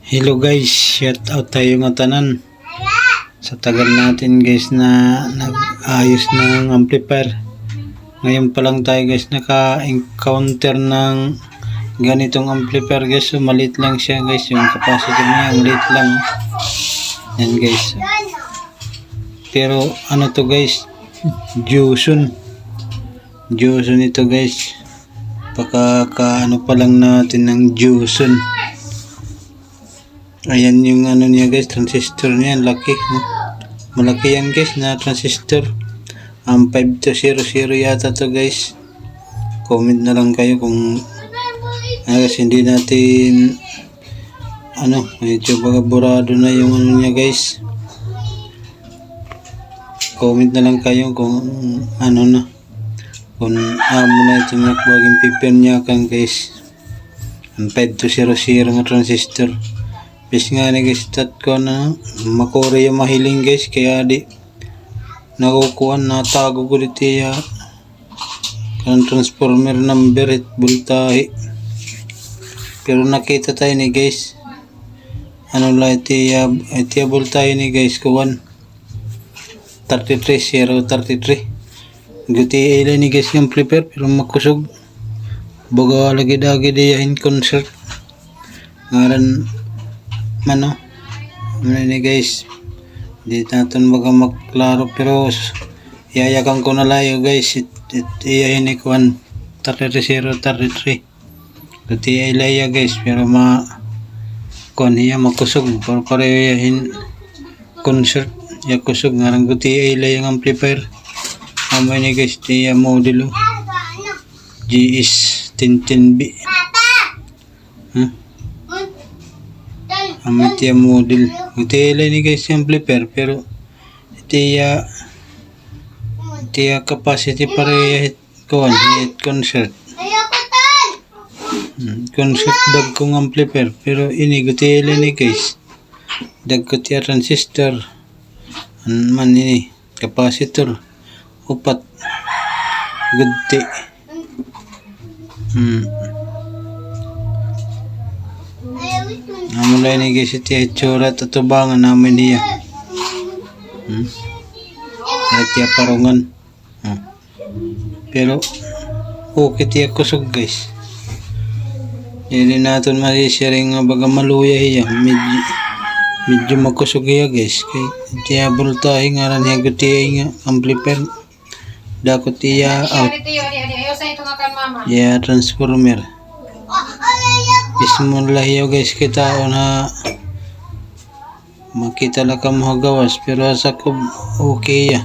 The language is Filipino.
Hello guys, shout out tayo nga tanan. Sa tagal natin guys na nag-ayos ng amplifier. Ngayon pa lang tayo guys naka-encounter ng ganitong amplifier guys. So maliit lang siya guys, yung capacity niya maliit lang. Yan guys. Pero ano to guys, Jusun ito guys. Ano pa lang natin ng Jusun. Ayan yung ano niya guys, transistor niya, laki. Malaki yan guys na transistor. 5200 yata to guys. Comment na lang kayo kung guys, hindi natin medyo burado na yung ano niya guys. Comment na lang kayo kung kung amo na itong nakbaging pipian niya kan guys. 5200 nga transistor. Bis nga ni guys, ko na makore yung mahiling guys, kaya di nakukuha na tago ko dito ya kan transformer number at voltahe. Pero nakita tayo ni guys, iti voltahe ni guys kuwan 33 guti ilan ni guys yung prepare pero makusog baga lagi dagi diya in concert ngaran ni guys, di natin baga maklaro pero iyayakan ko na layo guys. Iyayin ni kuwan 33 kuti ilaya guys pero kuwan iya makusog pero parehin concert ya kusog ngarang kuti ilaya ang amplifier amay ni guys iya modelo GS 1010B amit yung model iti ilay ni guys yung amplifier pero iti capacity pareha kuwan hit concert dag kong amplifier pero ini guti ilay ni guys dag ko tiya transistor man ini capacitor upat gudti mulai ni guys iti itsura tutubangan namin niya kahit tiya parungan pero okay tiya kusog guys hindi natin masisharing baga maluya hiya medyo makusog hiya guys kaya tiya voltahe nga rin hiya gutiya nga amplifier dako tiya out ya transformer bismillah yo guys kita na makita lang ka mo gawas pero asa ko okay ya.